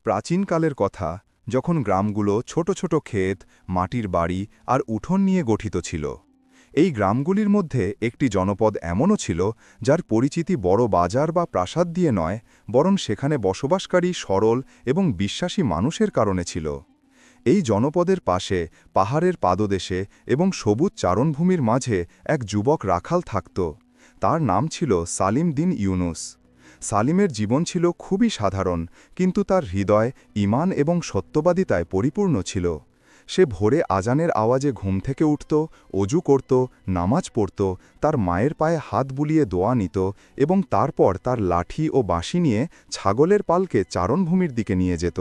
প্রাচীনকালের কথা, যখন গ্রামগুলো ছোট ছোট ক্ষেত, মাটির বাড়ি আর উঠোন নিয়ে গঠিত ছিল। এই গ্রামগুলির মধ্যে একটি জনপদ এমনও ছিল যার পরিচিতি বড় বাজার বা প্রাসাদ দিয়ে নয়, বরং সেখানে বসবাসকারী সরল এবং বিশ্বাসী মানুষের কারণে ছিল। এই জনপদের পাশে পাহাড়ের পাদদেশে এবং সবুজ চারণভূমির মাঝে এক যুবক রাখাল থাকত। তার নাম ছিল সালিম দিন ইউনুস। সালিমের জীবন ছিল খুবই সাধারণ, কিন্তু তার হৃদয় ঈমান এবং সত্যবাদিতায় পরিপূর্ণ ছিল। সে ভোরে আজানের আওয়াজে ঘুম থেকে উঠত, অজু করত, নামাজ পড়ত, তার মায়ের পায়ে হাত বুলিয়ে দোয়া নিত এবং তারপর তার লাঠি ও বাঁশি নিয়ে ছাগলের পালকে চারণভূমির দিকে নিয়ে যেত।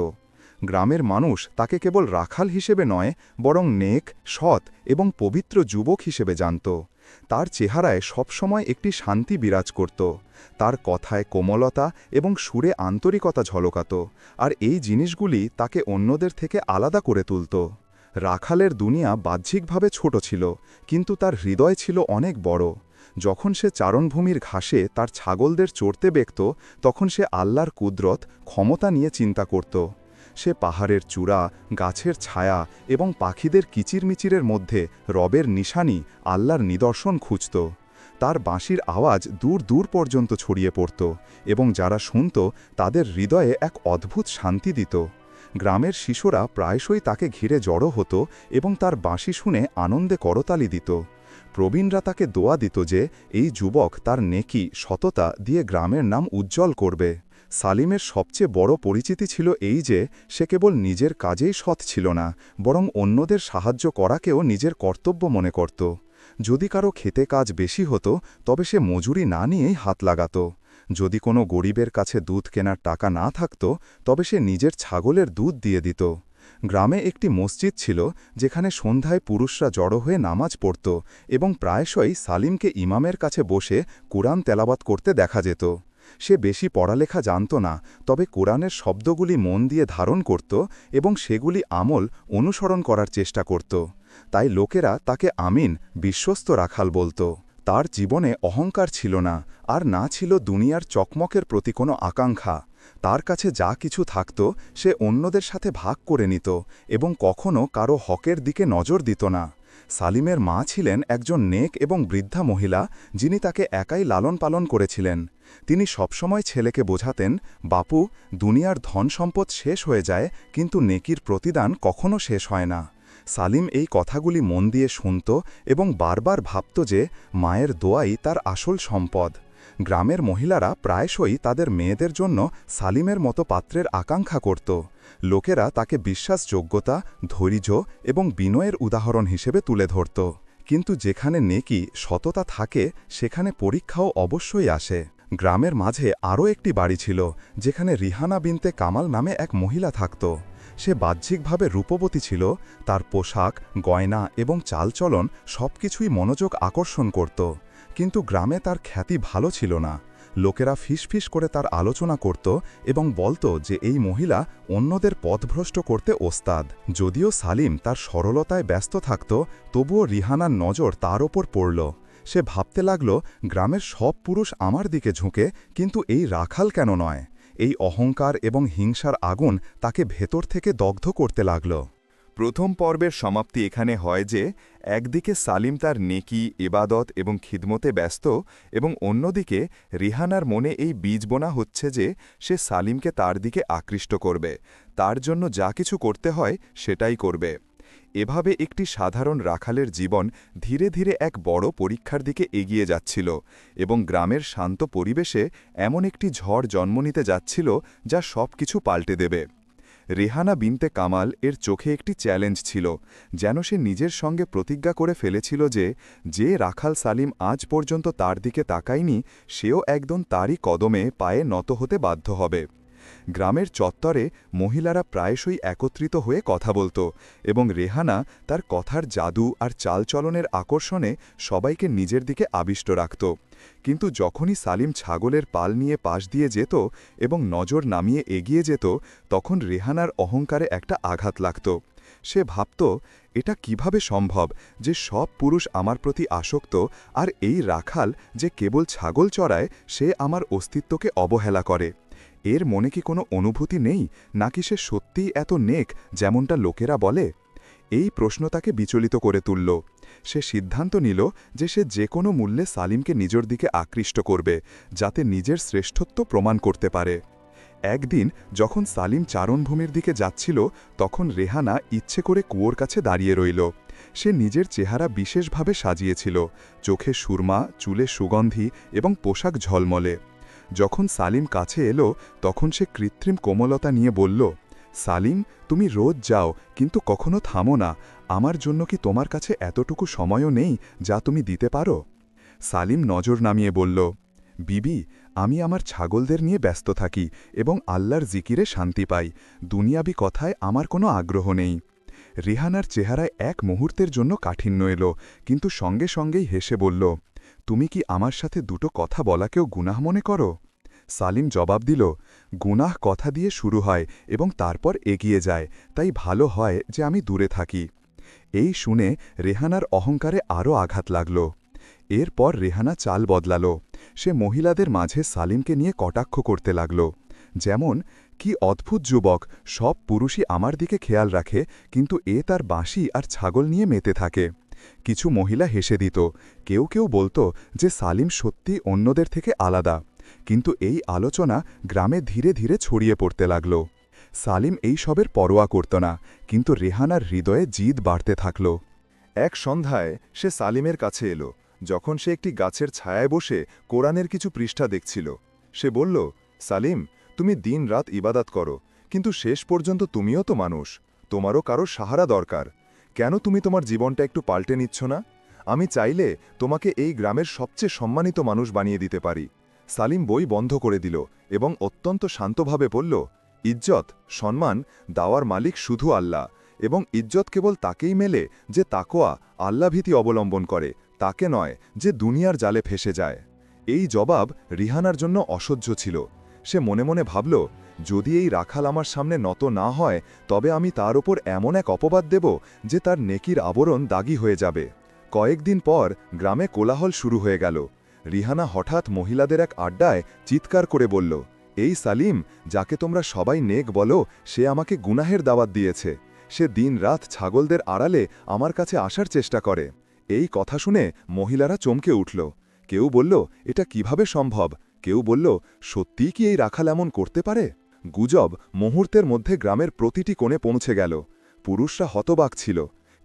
গ্রামের মানুষ তাকে কেবল রাখাল হিসেবে নয়, বরং নেক, সৎ এবং পবিত্র যুবক হিসেবে জানত। তার চেহারায় সবসময় একটি শান্তি বিরাজ করত। তার কথায় কোমলতা এবং সুরে আন্তরিকতা ঝলকাত, আর এই জিনিসগুলি তাকে অন্যদের থেকে আলাদা করে তুলত। রাখালের দুনিয়া বাহ্যিকভাবে ছোট ছিল, কিন্তু তার হৃদয় ছিল অনেক বড়। যখন সে চারণভূমির ঘাসে তার ছাগলদের চড়তে দেখত, তখন সে আল্লাহর কুদরত, ক্ষমতা নিয়ে চিন্তা করত। সে পাহাড়ের চূড়া, গাছের ছায়া এবং পাখিদের কিচিরমিচিরের মধ্যে রবের নিশানি, আল্লাহর নিদর্শন খুঁজত। তার বাঁশির আওয়াজ দূর দূর পর্যন্ত ছড়িয়ে পড়ত এবং যারা শুনত তাদের হৃদয়ে এক অদ্ভুত শান্তি দিত। গ্রামের শিশুরা প্রায়শই তাকে ঘিরে জড়ো হতো এবং তার বাঁশি শুনে আনন্দে করতালি দিত। প্রবীণরা তাকে দোয়া দিত যে এই যুবক তার নেকি, সততা দিয়ে গ্রামের নাম উজ্জ্বল করবে। সালিমের সবচেয়ে বড় পরিচিতি ছিল এই যে সে কেবল নিজের কাজেই সৎ ছিল না, বরং অন্যদের সাহায্য করাকেও নিজের কর্তব্য মনে করত। যদি কারো খেতে কাজ বেশি হতো, তবে সে মজুরি না নিয়েই হাত লাগাত। যদি কোনো গরিবের কাছে দুধ কেনার টাকা না থাকত, তবে সে নিজের ছাগলের দুধ দিয়ে দিত। গ্রামে একটি মসজিদ ছিল, যেখানে সন্ধ্যায় পুরুষরা জড়ো হয়ে নামাজ পড়ত এবং প্রায়শই সালিমকে ইমামের কাছে বসে কুরআন তেলাওয়াত করতে দেখা যেত। সে বেশি পড়ালেখা জানত না, তবে কোরআনের শব্দগুলি মন দিয়ে ধারণ করত এবং সেগুলি আমল অনুসরণ করার চেষ্টা করত। তাই লোকেরা তাকে আমিন, বিশ্বস্ত রাখাল বলত। তার জীবনে অহংকার ছিল না, আর না ছিল দুনিয়ার চকমকের প্রতি কোনো আকাঙ্ক্ষা। তার কাছে যা কিছু থাকত সে অন্যদের সাথে ভাগ করে নিত এবং কখনও কারো হকের দিকে নজর দিত না। সালিমের মা ছিলেন একজন নেক এবং বৃদ্ধা মহিলা, যিনি তাকে একাই লালন পালন করেছিলেন। তিনি সবসময় ছেলেকে বোঝাতেন, বাপু, দুনিয়ার ধন সম্পদ শেষ হয়ে যায়, কিন্তু নেকির প্রতিদান কখনো শেষ হয় না। সালিম এই কথাগুলি মন দিয়ে শুনত এবং বারবার ভাবত যে মায়ের দোয়াই তার আসল সম্পদ। গ্রামের মহিলারা প্রায়শই তাদের মেয়েদের জন্য সালিমের মতো পাত্রের আকাঙ্ক্ষা করত। লোকেরা তাকে বিশ্বাসযোগ্যতা, ধৈর্য এবং বিনয়ের উদাহরণ হিসেবে তুলে ধরত। কিন্তু যেখানে নেকি, সততা থাকে, সেখানে পরীক্ষাও অবশ্যই আসে। গ্রামের মাঝে আরও একটি বাড়ি ছিল, যেখানে রিহানা বিনতে কামাল নামে এক মহিলা থাকত। সে বাহ্যিকভাবে রূপবতী ছিল, তার পোশাক, গয়না এবং চালচলন সবকিছুই মনোযোগ আকর্ষণ করত। কিন্তু গ্রামে তার খ্যাতি ভালো ছিল না। লোকেরা ফিসফিস করে তার আলোচনা করত এবং বলত যে এই মহিলা অন্যদের পথভ্রষ্ট করতে ওস্তাদ। যদিও সালিম তার সরলতায় ব্যস্ত থাকত, তবুও রিহানার নজর তার ওপর পড়ল। সে ভাবতে লাগল, গ্রামের সব পুরুষ আমার দিকে ঝুঁকে, কিন্তু এই রাখাল কেন নয়? এই অহংকার এবং হিংসার আগুন তাকে ভেতর থেকে দগ্ধ করতে লাগল। প্রথম পর্বের সমাপ্তি এখানে হয় যে একদিকে সালিম তার নেকি, ইবাদত এবং খিদমতে ব্যস্ত, এবং অন্যদিকে রিহানার মনে এই বীজ বোনা হচ্ছে যে সে সালিমকে তার দিকে আকৃষ্ট করবে, তার জন্য যা কিছু করতে হয় সেটাই করবে। এভাবে একটি সাধারণ রাখালের জীবন ধীরে ধীরে এক বড় পরীক্ষার দিকে এগিয়ে যাচ্ছিল, এবং গ্রামের শান্ত পরিবেশে এমন একটি ঝড় জন্ম নিতে যাচ্ছিল যা সব কিছু পাল্টে দেবে। রেহানা বিনতে কামাল এর চোখে একটি চ্যালেঞ্জ ছিল, যেন সে নিজের সঙ্গে প্রতিজ্ঞা করে ফেলেছিল যে যে রাখাল সালিম আজ পর্যন্ত তার দিকে তাকায়নি, সেও একদম তারই কদমে পায়ে নত হতে বাধ্য হবে। গ্রামের চত্বরে মহিলারা প্রায়শই একত্রিত হয়ে কথা বলত, এবং রেহানা তার কথার জাদু আর চালচলনের আকর্ষণে সবাইকে নিজের দিকে আবিষ্ট রাখত। কিন্তু যখনই সালিম ছাগলের পাল নিয়ে পাশ দিয়ে যেত এবং নজর নামিয়ে এগিয়ে যেত, তখন রেহানার অহংকারে একটা আঘাত লাগত। সে ভাবত, এটা কিভাবে সম্ভব যে সব পুরুষ আমার প্রতি আসক্ত, আর এই রাখাল যে কেবল ছাগল চড়ায়, সে আমার অস্তিত্বকে অবহেলা করে। এর মনে কি কোনো অনুভূতি নেই, নাকি সে সত্যিই এত নেক যেমনটা লোকেরা বলে? এই প্রশ্ন তাকে বিচলিত করে তুলল। সে সিদ্ধান্ত নিল যে সে যে কোনো মূল্যে সালিমকে নিজের দিকে আকৃষ্ট করবে, যাতে নিজের শ্রেষ্ঠত্ব প্রমাণ করতে পারে। একদিন যখন সালিম চারণভূমির দিকে যাচ্ছিল, তখন রেহানা ইচ্ছে করে কুয়োর কাছে দাঁড়িয়ে রইল। সে নিজের চেহারা বিশেষভাবে সাজিয়েছিল, চোখে সুরমা, চুলে সুগন্ধি এবং পোশাক ঝলমলে। যখন সালিম কাছে এলো, তখন সে কৃত্রিম কোমলতা নিয়ে বলল, সালিম, তুমি রোজ যাও, কিন্তু কখনো থামো না। আমার জন্য কি তোমার কাছে এতটুকু সময়ও নেই যা তুমি দিতে পারো? সালিম নজর নামিয়ে বলল, বিবি, আমি আমার ছাগলদের নিয়ে ব্যস্ত থাকি এবং আল্লাহর জিকিরে শান্তি পাই। দুনিয়াবি কথায় আমার কোনো আগ্রহ নেই। রিহানার চেহারায় এক মুহূর্তের জন্য কাঠিন্য এলো, কিন্তু সঙ্গে সঙ্গেই হেসে বলল, তুমি কি আমার সাথে দুটো কথা বলাকেও গুনাহ মনে করো? সালিম জবাব দিল, গুনাহ কথা দিয়ে শুরু হয় এবং তারপর এগিয়ে যায়, তাই ভালো হয় যে আমি দূরে থাকি। এই শুনে রেহানার অহংকারে আরও আঘাত লাগল। এরপর রেহানা চাল বদলাল। সে মহিলাদের মাঝে সালিমকে নিয়ে কটাক্ষ করতে লাগল, যেমন, কি অদ্ভুত যুবক, সব পুরুষই আমার দিকে খেয়াল রাখে, কিন্তু এ তার বাঁশি আর ছাগল নিয়ে মেতে থাকে। কিছু মহিলা হেসে দিত, কেউ কেউ বলতো যে সালিম সত্যি অন্যদের থেকে আলাদা। কিন্তু এই আলোচনা গ্রামে ধীরে ধীরে ছড়িয়ে পড়তে লাগল। সালিম এই সবের পরোয়া করত না, কিন্তু রেহানার হৃদয়ে জিদ বাড়তে থাকল। এক সন্ধ্যায় সে সালিমের কাছে এলো, যখন সে একটি গাছের ছায়ায় বসে কোরআনের কিছু পৃষ্ঠা দেখছিল। সে বলল, সালিম, তুমি দিন-রাত ইবাদত করো, কিন্তু শেষ পর্যন্ত তুমিও তো মানুষ, তোমারও কারো সাহারা দরকার। কেন তুমি তোমার জীবনটা একটু পাল্টে নিচ্ছ না? আমি চাইলে তোমাকে এই গ্রামের সবচেয়ে সম্মানিত মানুষ বানিয়ে দিতে পারি। সালিম বই বন্ধ করে দিল এবং অত্যন্ত শান্তভাবে বলল, ইজ্জত, সম্মান দাওয়ার মালিক শুধু আল্লাহ, এবং ইজ্জত কেবল তাকেই মেলে যে তাকওয়া, আল্লাভীতি অবলম্বন করে, তাকে নয় যে দুনিয়ার জালে ফেসে যায়। এই জবাব রিহানার জন্য অসহ্য ছিল। সে মনে মনে ভাবল, যদি এই রাখাল আমার সামনে নত না হয়, তবে আমি তার ওপর এমন এক অপবাদ দেব যে তার নেকির আবরণ দাগী হয়ে যাবে। কয়েকদিন পর গ্রামে কোলাহল শুরু হয়ে গেল। রিহানা হঠাৎ মহিলাদের এক আড্ডায় চিৎকার করে বলল, এই সালিম, যাকে তোমরা সবাই নেক বলো, সে আমাকে গুনাহের দাওয়াত দিয়েছে। সে দিন-রাত ছাগলদের আড়ালে আমার কাছে আসার চেষ্টা করে। এই কথা শুনে মহিলারা চমকে উঠল। কেউ বলল, এটা কিভাবে সম্ভব? কেউ বলল, সত্যিই কি এই রাখাল এমন করতে পারে? গুজব মুহূর্তের মধ্যে গ্রামের প্রতিটি কোণে পৌঁছে গেল। পুরুষরা হতবাক ছিল,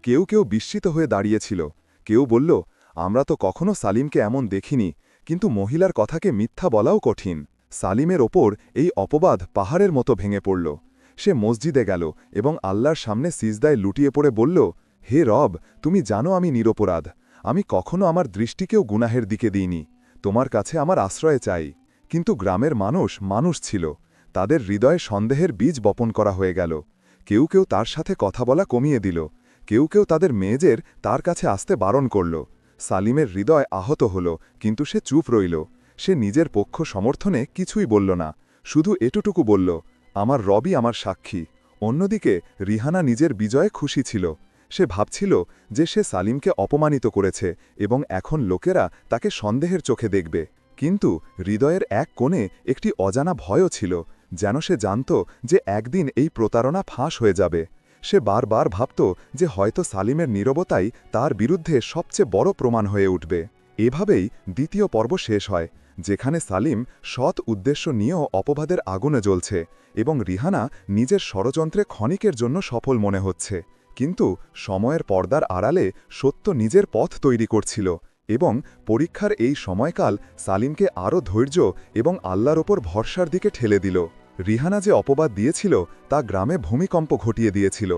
কেউ কেউ বিস্মিত হয়ে দাঁড়িয়েছিল। কেউ বলল, আমরা তো কখনো সালিমকে এমন দেখিনি, কিন্তু মহিলার কথাকে মিথ্যা বলাও কঠিন। সালিমের ওপর এই অপবাদ পাহাড়ের মতো ভেঙে পড়ল। সে মসজিদে গেল এবং আল্লাহর সামনে সিজদায় লুটিয়ে পড়ে বলল, হে রব, তুমি জানো আমি নিরপরাধ। আমি কখনো আমার দৃষ্টিকেও গুনাহের দিকে দিইনি। তোমার কাছে আমার আশ্রয় চাই। কিন্তু গ্রামের মানুষ ছিল। তাদের হৃদয়ে সন্দেহের বীজ বপন করা হয়ে গেল। কেউ কেউ তার সাথে কথা বলা কমিয়ে দিল, কেউ কেউ তাদের মেয়েদের তার কাছে আসতে বারণ করল। সালিমের হৃদয় আহত হল, কিন্তু সে চুপ রইল। সে নিজের পক্ষ সমর্থনে কিছুই বলল না, শুধু এটুটুকু বলল, আমার রবই আমার সাক্ষী। অন্যদিকে রিহানা নিজের বিজয়ে খুশি ছিল। সে ভাবছিল যে সে সালিমকে অপমানিত করেছে এবং এখন লোকেরা তাকে সন্দেহের চোখে দেখবে। কিন্তু হৃদয়ের এক কোণে একটি অজানা ভয়ও ছিল, যেন সে জানত যে একদিন এই প্রতারণা ফাঁস হয়ে যাবে। সে বারবার ভাবত যে হয়তো সালিমের নীরবতাই তার বিরুদ্ধে সবচেয়ে বড় প্রমাণ হয়ে উঠবে। এভাবেই দ্বিতীয় পর্ব শেষ হয়, যেখানে সালিম সৎ উদ্দেশ্য নিয়েও অপবাদের আগুনে জ্বলছে এবং রিহানা নিজের ষড়যন্ত্রে ক্ষণিকের জন্য সফল মনে হচ্ছে। কিন্তু সময়ের পর্দার আড়ালে সত্য নিজের পথ তৈরি করছিল এবং পরীক্ষার এই সময়কাল সালিমকে আরও ধৈর্য এবং আল্লাহর ওপর ভরসার দিকে ঠেলে দিল। রিহানা যে অপবাদ দিয়েছিল তা গ্রামে ভূমিকম্প ঘটিয়ে দিয়েছিল,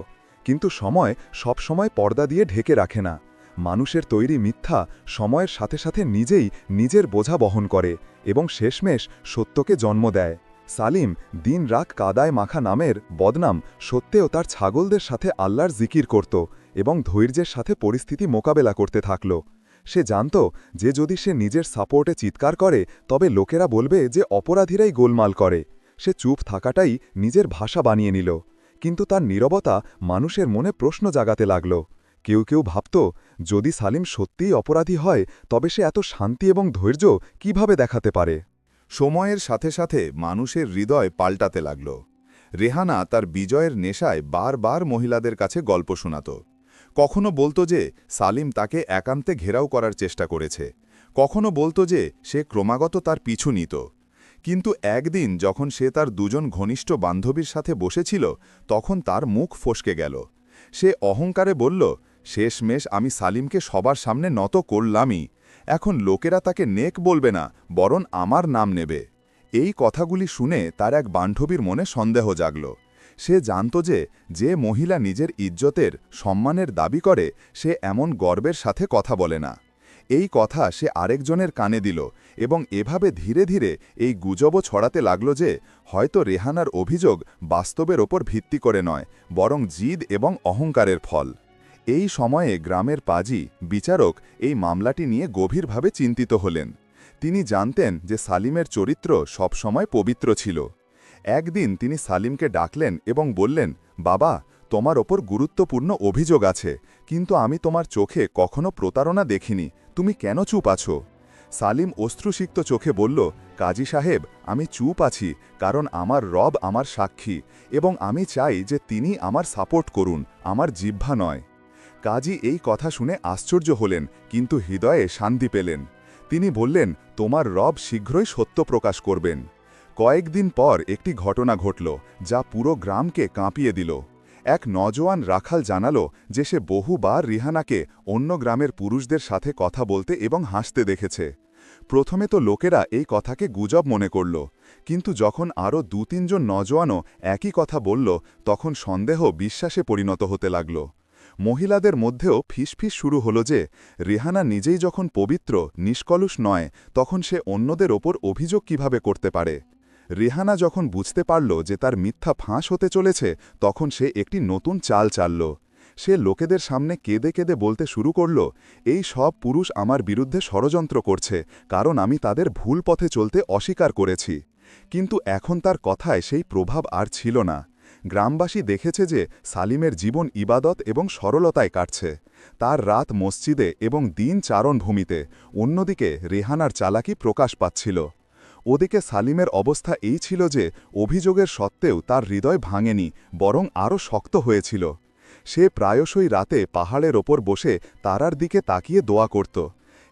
কিন্তু সময় সবসময় পর্দা দিয়ে ঢেকে রাখে না। মানুষের তৈরি মিথ্যা সময়ের সাথে সাথে নিজেই নিজের বোঝা বহন করে এবং শেষমেশ সত্যকে জন্ম দেয়। সালিম দিন-রাত কাদায় মাখা নামের বদনাম সত্ত্বেও তার ছাগলদের সাথে আল্লাহর জিকির করত এবং ধৈর্যের সাথে পরিস্থিতি মোকাবেলা করতে থাকল। সে জানত যে যদি সে নিজের সাপোর্টে চিৎকার করে, তবে লোকেরা বলবে যে অপরাধীরাই গোলমাল করে। সে চুপ থাকাটাই নিজের ভাষা বানিয়ে নিল, কিন্তু তার নীরবতা মানুষের মনে প্রশ্ন জাগাতে লাগল। কেউ কেউ ভাবত, যদি সালিম সত্যিই অপরাধী হয়, তবে সে এত শান্তি এবং ধৈর্য কিভাবে দেখাতে পারে? সময়ের সাথে সাথে মানুষের হৃদয় পাল্টাতে লাগল। রেহানা তার বিজয়ের নেশায় বারবার মহিলাদের কাছে গল্প শোনাত। কখনো বলতো যে সালিম তাকে একান্তে ঘেরাও করার চেষ্টা করেছে, কখনো বলতো যে সে ক্রমাগত তার পিছু নিত। কিন্তু একদিন যখন সে তার দুজন ঘনিষ্ঠ বান্ধবীর সাথে বসেছিল, তখন তার মুখ ফসকে গেল। সে অহংকারে বলল, শেষমেশ আমি সালিমকে সবার সামনে নত করলামই, এখন লোকেরা তাকে নেক বলবে না, বরং আমার নাম নেবে। এই কথাগুলি শুনে তার এক বান্ধবীর মনে সন্দেহ জাগল। সে জানত যে যে মহিলা নিজের ইজ্জতের সম্মানের দাবি করে, সে এমন গর্বের সাথে কথা বলে না। এই কথা সে আরেকজনের কানে দিল এবং এভাবে ধীরে ধীরে এই গুজবও ছড়াতে লাগল যে হয়তো রেহানার অভিযোগ বাস্তবের ওপর ভিত্তি করে নয়, বরং জিদ এবং অহংকারের ফল। এই সময়ে গ্রামের পাজি বিচারক এই মামলাটি নিয়ে গভীরভাবে চিন্তিত হলেন। তিনি জানতেন যে সালিমের চরিত্র সবসময় পবিত্র ছিল। একদিন তিনি সালিমকে ডাকলেন এবং বললেন, বাবা, তোমার ওপর গুরুত্বপূর্ণ অভিযোগ আছে, কিন্তু আমি তোমার চোখে কখনো প্রতারণা দেখিনি, তুমি কেন চুপ আছো? সালিম অশ্রুসিক্ত চোখে বলল, কাজী সাহেব, আমি চুপ আছি কারণ আমার রব আমার সাক্ষী এবং আমি চাই যে তিনি আমার সাপোর্ট করুন, আমার জিহ্বা নয়। কাজী এই কথা শুনে আশ্চর্য হলেন, কিন্তু হৃদয়ে শান্তি পেলেন। তিনি বললেন, তোমার রব শীঘ্রই সত্য প্রকাশ করবেন। কয়েকদিন পর একটি ঘটনা ঘটল যা পুরো গ্রামকে কাঁপিয়ে দিল। এক নজওয়ান রাখাল জানালো যে সে বহুবার রিহানাকে অন্য গ্রামের পুরুষদের সাথে কথা বলতে এবং হাসতে দেখেছে। প্রথমে তো লোকেরা এই কথাকে গুজব মনে করল, কিন্তু যখন আরও ২-৩ জন নজওয়ানও একই কথা বলল, তখন সন্দেহ বিশ্বাসে পরিণত হতে লাগল। মহিলাদের মধ্যেও ফিসফিস শুরু হলো যে রেহানা নিজেই যখন পবিত্র নিষ্কলুষ নয়, তখন সে অন্যদের ওপর অভিযোগ কিভাবে করতে পারে। রেহানা যখন বুঝতে পারল যে তার মিথ্যা ফাঁস হতে চলেছে, তখন সে একটি নতুন চাল চালল। সে লোকেদের সামনে কেঁদে কেঁদে বলতে শুরু করল, এই সব পুরুষ আমার বিরুদ্ধে ষড়যন্ত্র করছে, কারণ আমি তাদের ভুল পথে চলতে অস্বীকার করেছি। কিন্তু এখন তার কথায় সেই প্রভাব আর ছিল না। গ্রামবাসী দেখেছে যে সালিমের জীবন ইবাদত এবং সরলতায় কাটছে, তার রাত মসজিদে এবং দিন চারণভূমিতে। অন্যদিকে রেহানার চালাকি প্রকাশ পাচ্ছিল। ওদিকে সালিমের অবস্থা এই ছিল যে অভিযোগের সত্ত্বেও তার হৃদয় ভাঙেনি, বরং আরও শক্ত হয়েছিল। সে প্রায়শই রাতে পাহাড়ের ওপর বসে তারার দিকে তাকিয়ে দোয়া করত,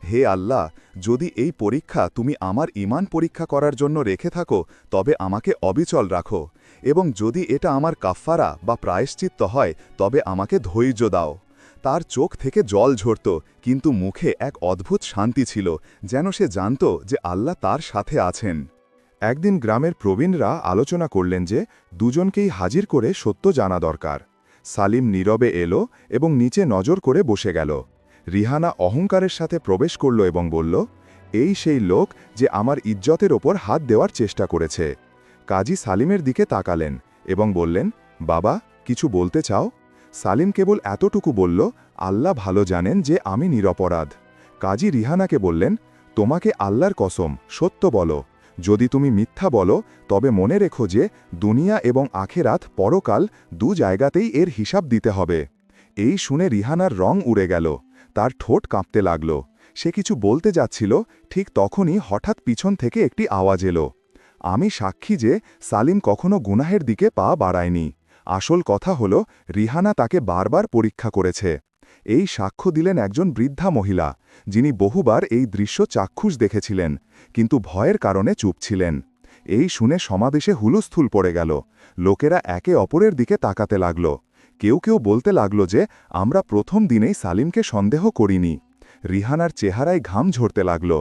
হে আল্লাহ, যদি এই পরীক্ষা তুমি আমার ঈমান পরীক্ষা করার জন্য রেখে থাকো, তবে আমাকে অবিচল রাখো, এবং যদি এটা আমার কাফফারা বা প্রায়শ্চিত্ত হয়, তবে আমাকে ধৈর্য দাও। তার চোখ থেকে জল ঝরত, কিন্তু মুখে এক অদ্ভুত শান্তি ছিল, যেন সে জানত যে আল্লাহ তার সাথে আছেন। একদিন গ্রামের প্রবীণরা আলোচনা করলেন যে দুজনকেই হাজির করে সত্য জানা দরকার। সালিম নীরবে এলো এবং নিচে নজর করে বসে গেল। রিহানা অহংকারের সাথে প্রবেশ করল এবং বলল, এই সেই লোক যে আমার ইজ্জতের ওপর হাত দেওয়ার চেষ্টা করেছে। কাজী সালিমের দিকে তাকালেন এবং বললেন, বাবা, কিছু বলতে চাও? সালিম কেবল এতটুকু বলল, আল্লাহ ভালো জানেন যে আমি নিরপরাধ। কাজী রিহানাকে বললেন, তোমাকে আল্লাহর কসম, সত্য বলো। যদি তুমি মিথ্যা বলো, তবে মনে রেখো যে দুনিয়া এবং আখেরাত, পরকাল, দু জায়গাতেই এর হিসাব দিতে হবে। এই শুনে রিহানার রং উড়ে গেল, তার ঠোঁট কাঁপতে লাগল। সে কিছু বলতে যাচ্ছিল, ঠিক তখনই হঠাৎ পিছন থেকে একটি আওয়াজ এলো, আমি সাক্ষী যে সালিম কখনো গুনাহের দিকে পা বাড়ায়নি। আসল কথা হল, রিহানা তাকে বারবার পরীক্ষা করেছে। এই সাক্ষ্য দিলেন একজন বৃদ্ধা মহিলা, যিনি বহুবার এই দৃশ্য চাক্ষুষ দেখেছিলেন, কিন্তু ভয়ের কারণে চুপ ছিলেন। এই শুনে সমাবেশে হুলস্থুল পড়ে গেল। লোকেরা একে অপরের দিকে তাকাতে লাগল। কেউ কেউ বলতে লাগল যে আমরা প্রথম দিনেই সালিমকে সন্দেহ করিনি। রিহানার চেহারায় ঘাম ঝরতে লাগল।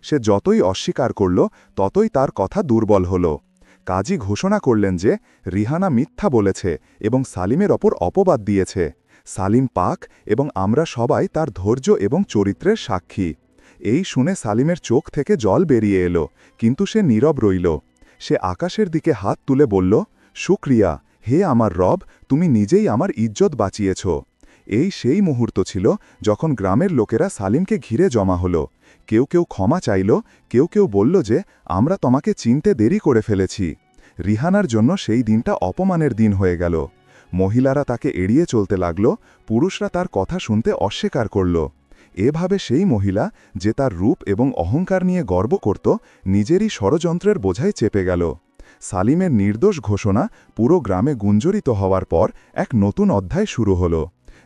সে যতই অস্বীকার করল, ততই তার কথা দুর্বল হল। কাজী ঘোষণা করলেন যে রিহানা মিথ্যা বলেছে এবং সালিমের ওপর অপবাদ দিয়েছে। সালিম পাক এবং আমরা সবাই তার ধৈর্য এবং চরিত্রের সাক্ষী। এই শুনে সালিমের চোখ থেকে জল বেরিয়ে এলো, কিন্তু সে নীরব রইল। সে আকাশের দিকে হাত তুলে বলল, শুকরিয়া, হে আমার রব, তুমি নিজেই আমার ইজ্জত বাঁচিয়েছ। এই সেই মুহূর্ত ছিল যখন গ্রামের লোকেরা সালিমকে ঘিরে জমা হলো। কেউ কেউ ক্ষমা চাইল, কেউ কেউ বলল যে আমরা তোমাকে চিনতে দেরি করে ফেলেছি। রিহানার জন্য সেই দিনটা অপমানের দিন হয়ে গেল। মহিলারা তাকে এড়িয়ে চলতে লাগল, পুরুষরা তার কথা শুনতে অস্বীকার করল। এভাবে সেই মহিলা যে তার রূপ এবং অহংকার নিয়ে গর্ব করত নিজেরই ষড়যন্ত্রের বোঝায় চেপে গেল। সালিমের নির্দোষ ঘোষণা পুরো গ্রামে গুঞ্জরিত হওয়ার পর এক নতুন অধ্যায় শুরু হল।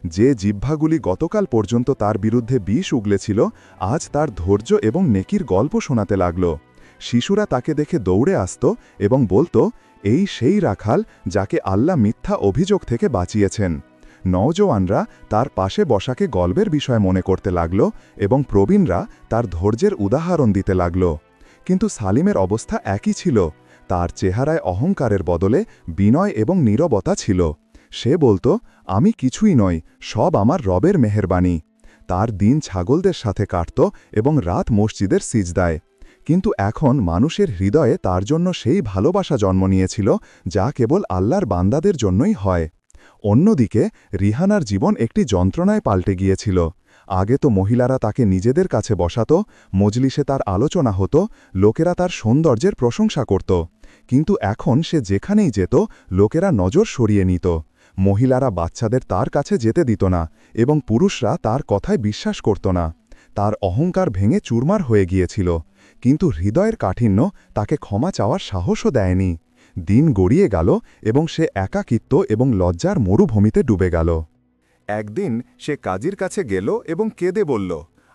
যে জিহ্বাগুলি গতকাল পর্যন্ত তার বিরুদ্ধে বিষ উগলেছিল, আজ তার ধৈর্য এবং নেকির গল্প শোনাতে লাগল। শিশুরা তাকে দেখে দৌড়ে আসত এবং বলত, এই সেই রাখাল যাকে আল্লাহ মিথ্যা অভিযোগ থেকে বাঁচিয়েছেন। নওজওয়ানরা তার পাশে বসাকে গল্পের বিষয় মনে করতে লাগল এবং প্রবীণরা তার ধৈর্যের উদাহরণ দিতে লাগল। কিন্তু সালিমের অবস্থা একই ছিল। তার চেহারায় অহংকারের বদলে বিনয় এবং নীরবতা ছিল। সে বলত, আমি কিছুই নই, সব আমার রবের মেহেরবানি। তার দিন ছাগলদের সাথে কাটত এবং রাত মসজিদের সিজদায়। কিন্তু এখন মানুষের হৃদয়ে তার জন্য সেই ভালোবাসা জন্ম নিয়েছিল যা কেবল আল্লাহর বান্দাদের জন্যই হয়। অন্যদিকে রিহানার জীবন একটি যন্ত্রণায় পাল্টে গিয়েছিল। আগে তো মহিলারা তাকে নিজেদের কাছে বসাত, মজলিসে তার আলোচনা হতো, লোকেরা তার সৌন্দর্যের প্রশংসা করত। কিন্তু এখন সে যেখানেই যেত, লোকেরা নজর সরিয়ে নিত। মহিলারা বাচ্চাদের তার কাছে যেতে দিত না এবং পুরুষরা তার কথায় বিশ্বাস করত না। তার অহংকার ভেঙে চুরমার হয়ে গিয়েছিল, কিন্তু হৃদয়ের কাঠিন্য তাকে ক্ষমা চাওয়ার সাহসও দেয়নি। দিন গড়িয়ে গেল এবং সে একাকিত্ব এবং লজ্জার মরুভূমিতে ডুবে গেল। একদিন সে কাজীর কাছে গেল এবং কেঁদে বলল,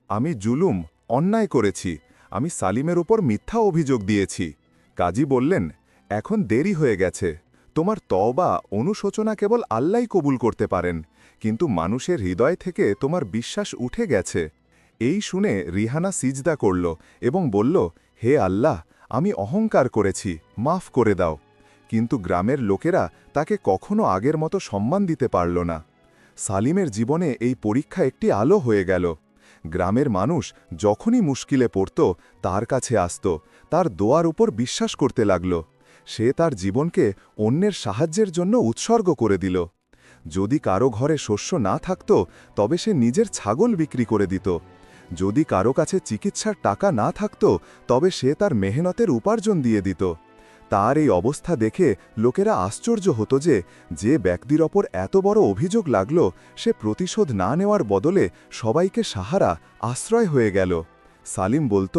আমি জুলুম, অন্যায় করেছি, আমি সালিমের উপর মিথ্যা অভিযোগ দিয়েছি। কাজী বললেন, এখন দেরি হয়ে গেছে। তোমার তওবা অনুশোচনা কেবল আল্লাহই কবুল করতে পারেন, কিন্তু মানুষের হৃদয় থেকে তোমার বিশ্বাস উঠে গেছে। এই শুনে রিহানা সিজদা করল এবং বলল, হে আল্লাহ, আমি অহংকার করেছি, মাফ করে দাও। কিন্তু গ্রামের লোকেরা তাকে কখনো আগের মতো সম্মান দিতে পারল না। সালিমের জীবনে এই পরীক্ষা একটি আলো হয়ে গেল। গ্রামের মানুষ যখনই মুশকিলে পড়ত তার কাছে আসত, তার দোয়ার উপর বিশ্বাস করতে লাগল। সে তার জীবনকে অন্যের সাহায্যের জন্য উৎসর্গ করে দিল। যদি কারো ঘরে শস্য না থাকত, তবে সে নিজের ছাগল বিক্রি করে দিত। যদি কারো কাছে চিকিৎসার টাকা না থাকত, তবে সে তার মেহনতের উপার্জন দিয়ে দিত। তার এই অবস্থা দেখে লোকেরা আশ্চর্য হতো যে যে ব্যক্তির ওপর এত বড় অভিযোগ লাগল, সে প্রতিশোধ না নেওয়ার বদলে সবাইকে সাহারা, আশ্রয় হয়ে গেল। সালিম বলত,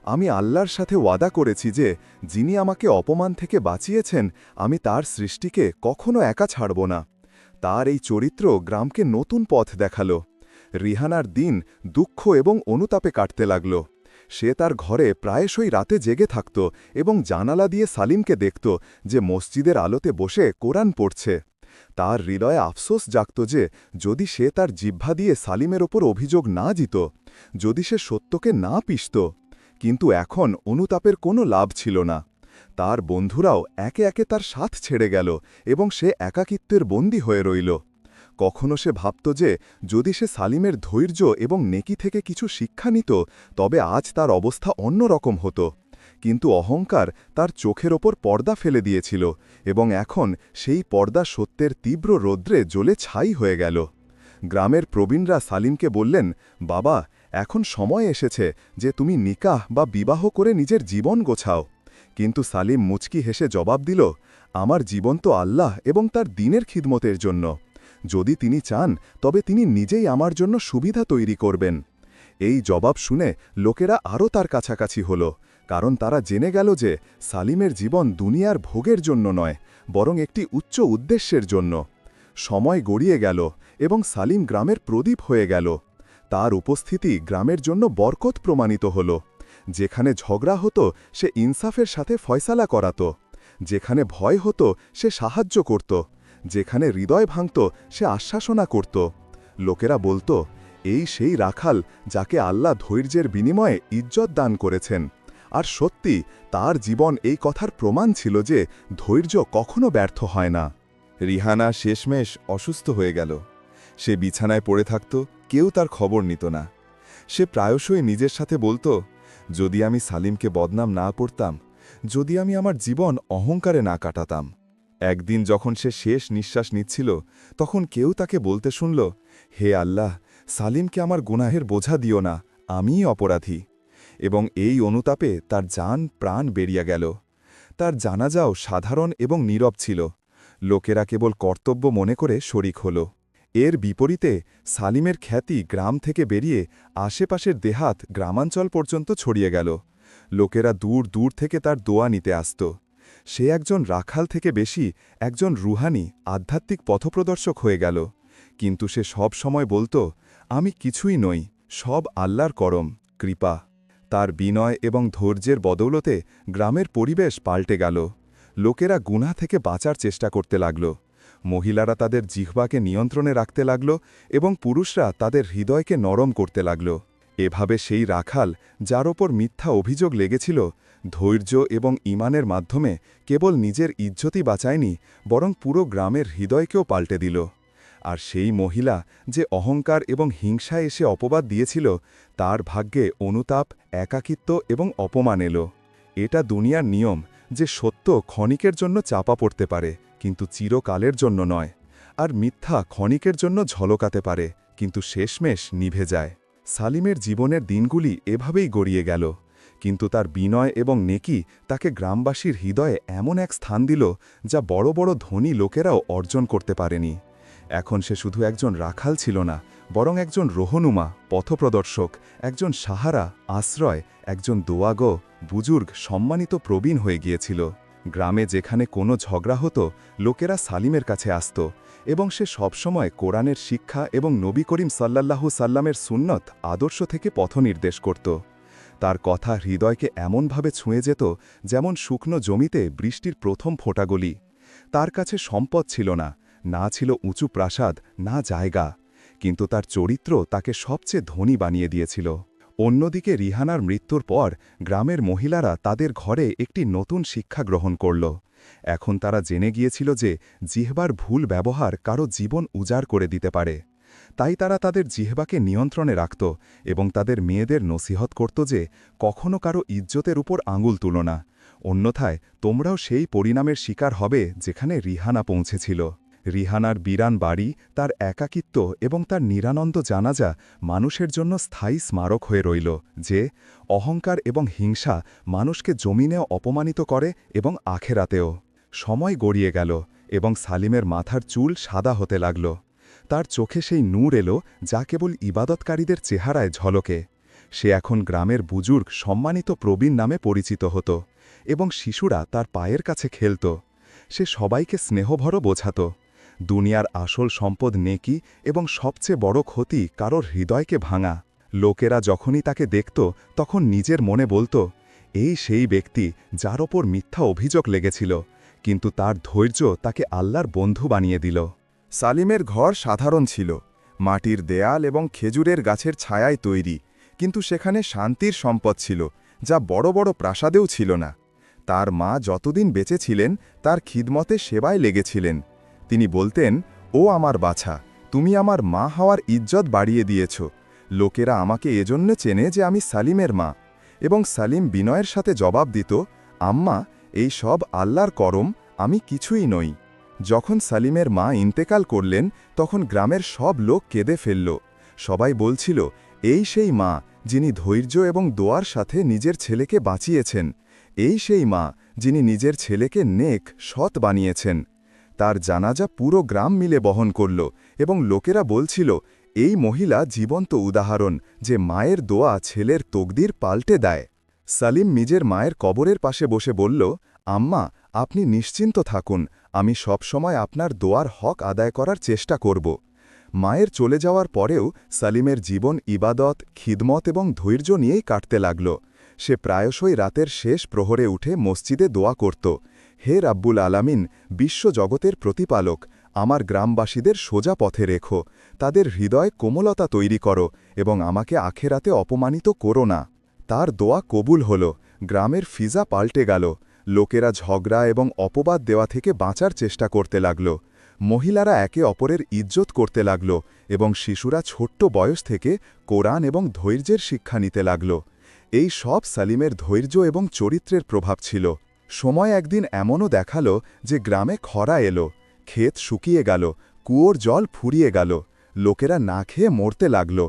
আমি আল্লাহর সাথে ওয়াদা করেছি যে যিনি আমাকে অপমান থেকে বাঁচিয়েছেন, আমি তার সৃষ্টিকে কখনো একা ছাড়ব না। তার এই চরিত্র গ্রামকে নতুন পথ দেখাল। রিহানার দিন দুঃখ এবং অনুতাপে কাটতে লাগল। সে তার ঘরে প্রায়শই রাতে জেগে থাকত এবং জানালা দিয়ে সালিমকে দেখত যে মসজিদের আলোতে বসে কোরআন পড়ছে। তার হৃদয়ে আফসোস জাগত যে যদি সে তার জিহ্বা দিয়ে সালিমের ওপর অভিযোগ না জিত, যদি সে সত্যকে না পিষত। কিন্তু এখন অনুতাপের কোনো লাভ ছিল না। তার বন্ধুরাও একে একে তার সাথ ছেড়ে গেল এবং সে একাকিত্বের বন্দী হয়ে রইল। কখনো সে ভাবত যে যদি সে সালিমের ধৈর্য এবং নেকি থেকে কিছু শিক্ষা নিত, তবে আজ তার অবস্থা অন্যরকম হতো। কিন্তু অহংকার তার চোখের ওপর পর্দা ফেলে দিয়েছিল এবং এখন সেই পর্দা সত্যের তীব্র রৌদ্রে জ্বলে ছাই হয়ে গেল। গ্রামের প্রবীণরা সালিমকে বললেন, বাবা, এখন সময় এসেছে যে তুমি নিকাহ বা বিবাহ করে নিজের জীবন গোছাও। কিন্তু সালিম মুচকি হেসে জবাব দিল, আমার জীবন তো আল্লাহ এবং তার দ্বীনের খিদমতের জন্য। যদি তিনি চান, তবে তিনি নিজেই আমার জন্য সুবিধা তৈরি করবেন। এই জবাব শুনে লোকেরা আরও তার কাছাকাছি হল, কারণ তারা জেনে গেল যে সালিমের জীবন দুনিয়ার ভোগের জন্য নয়, বরং একটি উচ্চ উদ্দেশ্যের জন্য। সময় গড়িয়ে গেল এবং সালিম গ্রামের প্রদীপ হয়ে গেল। তার উপস্থিতি গ্রামের জন্য বরকত প্রমাণিত হল। যেখানে ঝগড়া হতো সে ইনসাফের সাথে ফয়সালা করাত, যেখানে ভয় হতো সে সাহায্য করত, যেখানে হৃদয় ভাঙত সে আশ্বাসনা করত। লোকেরা বলত, এই সেই রাখাল যাকে আল্লাহ ধৈর্যের বিনিময়ে ইজ্জত দান করেছেন। আর সত্যি তার জীবন এই কথার প্রমাণ ছিল যে ধৈর্য কখনো ব্যর্থ হয় না। রিহানা শেষমেশ অসুস্থ হয়ে গেল। সে বিছানায় পড়ে থাকত, কেউ তার খবর নিত না। সে প্রায়শই নিজের সাথে বলত, যদি আমি সালিমকে বদনাম না করতাম, যদি আমি আমার জীবন অহংকারে না কাটাতাম। একদিন যখন সে শেষ নিঃশ্বাস নিচ্ছিল, তখন কেউ তাকে বলতে শুনল, হে আল্লাহ, সালিমকে আমার গুনাহের বোঝা দিও না, আমিই অপরাধী। এবং এই অনুতাপে তার জান প্রাণ বেরিয়ে গেল। তার জানাজাও সাধারণ এবং নীরব ছিল। লোকেরা কেবল কর্তব্য মনে করে শরিক হল। এর বিপরীতে সালিমের খ্যাতি গ্রাম থেকে বেরিয়ে আশেপাশের দেহাত গ্রামাঞ্চল পর্যন্ত ছড়িয়ে গেল। লোকেরা দূর দূর থেকে তার দোয়া নিতে আসত। সে একজন রাখাল থেকে বেশি একজন রুহানি আধ্যাত্মিক পথপ্রদর্শক হয়ে গেল। কিন্তু সে সব সময় বলতো, আমি কিছুই নই, সব আল্লাহর করম, কৃপা। তার বিনয় এবং ধৈর্যের বদৌলতে গ্রামের পরিবেশ পাল্টে গেল। লোকেরা গুনাহ থেকে বাঁচার চেষ্টা করতে লাগল। মহিলারা তাদের জিহ্বাকে নিয়ন্ত্রণে রাখতে লাগল এবং পুরুষরা তাদের হৃদয়কে নরম করতে লাগল। এভাবে সেই রাখাল, যার ওপর মিথ্যা অভিযোগ লেগেছিল, ধৈর্য এবং ঈমানের মাধ্যমে কেবল নিজের ইজ্জতই বাঁচায়নি, বরং পুরো গ্রামের হৃদয়কেও পাল্টে দিল। আর সেই মহিলা, যে অহংকার এবং হিংসায় এসে অপবাদ দিয়েছিল, তার ভাগ্যে অনুতাপ, একাকিত্ব এবং অপমান এলো। এটা দুনিয়ার নিয়ম যে সত্য ক্ষণিকের জন্য চাপা পড়তে পারে, কিন্তু চিরকালের জন্য নয়। আর মিথ্যা ক্ষণিকের জন্য ঝলকাতে পারে, কিন্তু শেষমেশ নিভে যায়। সালিমের জীবনের দিনগুলি এভাবেই গড়িয়ে গেল, কিন্তু তার বিনয় এবং নেকি তাকে গ্রামবাসীর হৃদয়ে এমন এক স্থান দিল যা বড় বড় ধনী লোকেরাও অর্জন করতে পারেনি। এখন সে শুধু একজন রাখাল ছিল না, বরং একজন রোহনুমা, পথপ্রদর্শক, একজন সাহারা, আশ্রয়, একজন দোয়াগো, বুজুর্গ, সম্মানিত প্রবীণ হয়ে গিয়েছিল। গ্রামে যেখানে কোনো ঝগড়া হতো, লোকেরা সালিমের কাছে আসত এবং সে সবসময় কোরআনের শিক্ষা এবং নবী করিম সাল্লাল্লাহু সাল্লামের সুন্নত আদর্শ থেকে পথনির্দেশ করত। তার কথা হৃদয়কে এমনভাবে ছুঁয়ে যেত যেমন শুকনো জমিতে বৃষ্টির প্রথম ফোঁটাগুলি। তার কাছে সম্পদ ছিল না, না ছিল উঁচু প্রাসাদ, না জায়গা, কিন্তু তার চরিত্র তাকে সবচেয়ে ধনী বানিয়ে দিয়েছিল। অন্যদিকে রিহানার মৃত্যুর পর গ্রামের মহিলারা তাদের ঘরে একটি নতুন শিক্ষা গ্রহণ করল। এখন তারা জেনে গিয়েছিল যে জিহ্বার ভুল ব্যবহার কারো জীবন উজাড় করে দিতে পারে। তাই তারা তাদের জিহ্বাকে নিয়ন্ত্রণে রাখত এবং তাদের মেয়েদের নসিহত করত যে কখনো কারো ইজ্জতের উপর আঙুল তুলো না, অন্যথায় তোমরাও সেই পরিণামের শিকার হবে যেখানে রিহানা পৌঁছেছিল। রিহানার বিরান বাড়ি, তার একাকিত্ব এবং তার নিরানন্দ জানাজা মানুষের জন্য স্থায়ী স্মারক হয়ে রইল যে অহংকার এবং হিংসা মানুষকে জমিনেও অপমানিত করে এবং আখেরাতেও। সময় গড়িয়ে গেল এবং সালিমের মাথার চুল সাদা হতে লাগল। তার চোখে সেই নূর এলো যা কেবল ইবাদতকারীদের চেহারায় ঝলকে। সে এখন গ্রামের বুজুর্গ, সম্মানিত প্রবীণ নামে পরিচিত হতো এবং শিশুরা তার পায়ের কাছে খেলত। সে সবাইকে স্নেহভরও বোঝাত। দুনিয়ার আসল সম্পদ নেকি এবং সবচেয়ে বড় ক্ষতি কারোর হৃদয়কে ভাঙা। লোকেরা যখনই তাকে দেখত তখন নিজের মনে বলতো, এই সেই ব্যক্তি যার ওপর মিথ্যা অভিযোগ লেগেছিল, কিন্তু তার ধৈর্য তাকে আল্লাহর বন্ধু বানিয়ে দিল। সালিমের ঘর সাধারণ ছিল, মাটির দেয়াল এবং খেজুরের গাছের ছায়ায় তৈরি, কিন্তু সেখানে শান্তির সম্পদ ছিল যা বড় বড় প্রাসাদেও ছিল না। তার মা যতদিন বেঁচে ছিলেন তার খিদমতে সেবায় লেগেছিলেন। তিনি বলতেন, ও আমার বাছা, তুমি আমার মা হওয়ার ইজ্জত বাড়িয়ে দিয়েছ। লোকেরা আমাকে এজন্য চেনে যে আমি সালিমের মা। এবং সালিম বিনয়ের সাথে জবাব দিত, আম্মা, এই সব আল্লাহর করম, আমি কিছুই নই। যখন সালিমের মা ইন্তেকাল করলেন তখন গ্রামের সব লোক কেঁদে ফেলল। সবাই বলছিল, এই সেই মা যিনি ধৈর্য এবং দোয়ার সাথে নিজের ছেলেকে বাঁচিয়েছেন, এই সেই মা যিনি নিজের ছেলেকে নেক, সৎ বানিয়েছেন। তার জানাজা পুরো গ্রাম মিলে বহন করল এবং লোকেরা বলছিল, এই মহিলা জীবন্ত উদাহরণ যে মায়ের দোয়া ছেলের তকদির পাল্টে দেয়। সালিম নিজের মায়ের কবরের পাশে বসে বলল, আম্মা, আপনি নিশ্চিন্ত থাকুন, আমি সবসময় আপনার দোয়ার হক আদায় করার চেষ্টা করব। মায়ের চলে যাওয়ার পরেও সালিমের জীবন ইবাদত, খিদমত এবং ধৈর্য নিয়েই কাটতে লাগল। সে প্রায়শই রাতের শেষ প্রহরে উঠে মসজিদে দোয়া করত, হে রাব্বুল আলামিন, বিশ্বজগতের প্রতিপালক, আমার গ্রামবাসীদের সোজা পথে রেখো, তাদের হৃদয় কোমলতা তৈরি করো এবং আমাকে আখেরাতে অপমানিত করো না। তার দোয়া কবুল হল, গ্রামের ফিজা পাল্টে গেল। লোকেরা ঝগড়া এবং অপবাদ দেওয়া থেকে বাঁচার চেষ্টা করতে লাগল। মহিলারা একে অপরের ইজ্জত করতে লাগল এবং শিশুরা ছোট্ট বয়স থেকে কোরআন এবং ধৈর্যের শিক্ষা নিতে লাগল। এই সব সালিমের ধৈর্য এবং চরিত্রের প্রভাব ছিল। সময় একদিন এমনও দেখালো যে গ্রামে খরা এলো, ক্ষেত শুকিয়ে গেল, কুয়োর জল ফুরিয়ে গেল, লোকেরা না খেয়ে মরতে লাগল।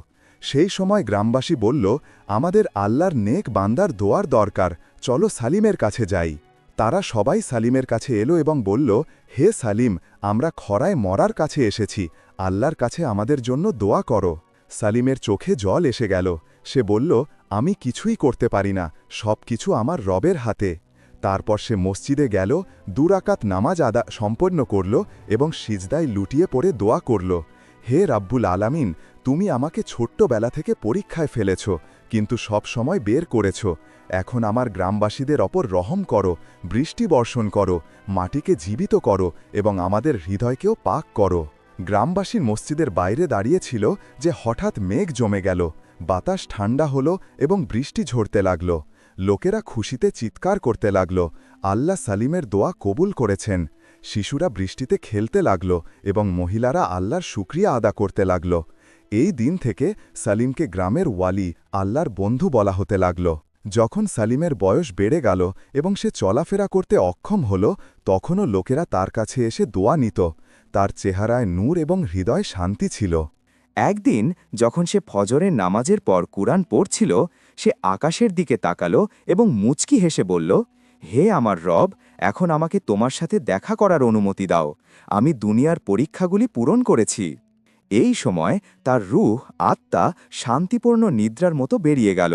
সেই সময় গ্রামবাসী বলল, আমাদের আল্লাহর নেক বান্দার দোয়ার দরকার, চলো সালিমের কাছে যাই। তারা সবাই সালিমের কাছে এলো এবং বলল, হে সালিম, আমরা খরায় মরার কাছে এসেছি, আল্লাহর কাছে আমাদের জন্য দোয়া করো। সালিমের চোখে জল এসে গেল। সে বলল, আমি কিছুই করতে পারি না, সব কিছু আমার রবের হাতে। তারপর সে মসজিদে গেল, 2 রাকাত নামাজ সম্পন্ন করল এবং সিজদায় লুটিয়ে পড়ে দোয়া করল, হে রাব্বুল আলামিন, তুমি আমাকে ছোট্টবেলা থেকে পরীক্ষায় ফেলেছ, কিন্তু সব সময় বের করেছ। এখন আমার গ্রামবাসীদের ওপর রহম করো, বৃষ্টি বর্ষণ করো, মাটিকে জীবিত করো এবং আমাদের হৃদয়কেও পাক করো। গ্রামবাসীর মসজিদের বাইরে দাঁড়িয়েছিল যে হঠাৎ মেঘ জমে গেল, বাতাস ঠান্ডা হলো এবং বৃষ্টি ঝরতে লাগল। লোকেরা খুশিতে চিৎকার করতে লাগল, আল্লাহ সালিমের দোয়া কবুল করেছেন। শিশুরা বৃষ্টিতে খেলতে লাগল এবং মহিলারা আল্লাহর শুকরিয়া আদা করতে লাগল। এই দিন থেকে সালিমকে গ্রামের ওয়ালি, আল্লাহর বন্ধু বলা হতে লাগল। যখন সালিমের বয়স বেড়ে গেল এবং সে চলাফেরা করতে অক্ষম হল, তখনও লোকেরা তার কাছে এসে দোয়া নিত। তার চেহারায় নূর এবং হৃদয় শান্তি ছিল। একদিন যখন সে ফজরের নামাজের পর কুরআন পড়ছিল, সে আকাশের দিকে তাকালো এবং মুচকি হেসে বলল, হে আমার রব, এখন আমাকে তোমার সাথে দেখা করার অনুমতি দাও। আমি দুনিয়ার পরীক্ষাগুলি পূরণ করেছি। এই সময় তার রূহ, আত্মা শান্তিপূর্ণ নিদ্রার মতো বেরিয়ে গেল।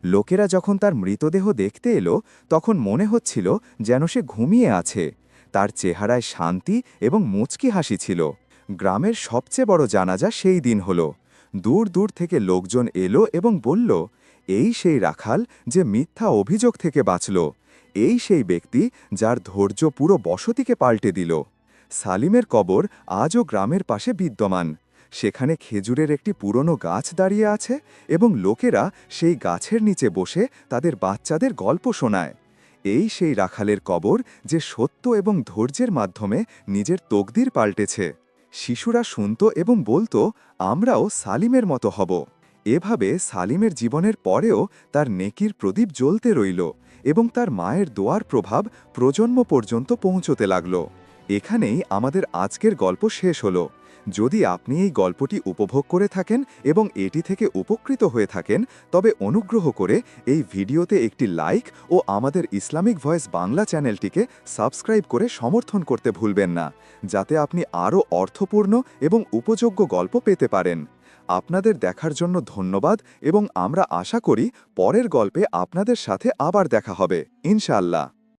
লোকেরা যখন তার মৃতদেহ দেখতে এলো, তখন মনে হচ্ছিল যেন সে ঘুমিয়ে আছে। তার চেহারায় শান্তি এবং মুচকি হাসি ছিল। গ্রামের সবচেয়ে বড় জানাজা সেই দিন হল। দূর দূর থেকে লোকজন এলো এবং বলল, এই সেই রাখাল যে মিথ্যা অভিযোগ থেকে বাঁচল, এই সেই ব্যক্তি যার ধৈর্য পুরো বসতিকে পাল্টে দিল। সালিমের কবর আজও গ্রামের পাশে বিদ্যমান। সেখানে খেজুরের একটি পুরনো গাছ দাঁড়িয়ে আছে এবং লোকেরা সেই গাছের নিচে বসে তাদের বাচ্চাদের গল্প শোনায়। এই সেই রাখালের কবর যে সত্য এবং ধৈর্যের মাধ্যমে নিজের তকদির পাল্টেছে। শিশুরা শুনত এবং বলতো, আমরাও সালিমের মতো হব। এভাবে সালিমের জীবনের পরেও তার নেকির প্রদীপ জ্বলতে রইল এবং তার মায়ের দোয়ার প্রভাব প্রজন্ম পর্যন্ত পৌঁছতে লাগল। এখানেই আমাদের আজকের গল্প শেষ হলো। যদি আপনি এই গল্পটি উপভোগ করে থাকেন এবং এটি থেকে উপকৃত হয়ে থাকেন, তবে অনুগ্রহ করে এই ভিডিওতে একটি লাইক ও আমাদের ইসলামিক ভয়েস বাংলা চ্যানেলটিকে সাবস্ক্রাইব করে সমর্থন করতে ভুলবেন না, যাতে আপনি আরও অর্থপূর্ণ এবং উপযোগ্য গল্প পেতে পারেন। আপনাদের দেখার জন্য ধন্যবাদ এবং আমরা আশা করি পরের গল্পে আপনাদের সাথে আবার দেখা হবে, ইনশাআল্লাহ।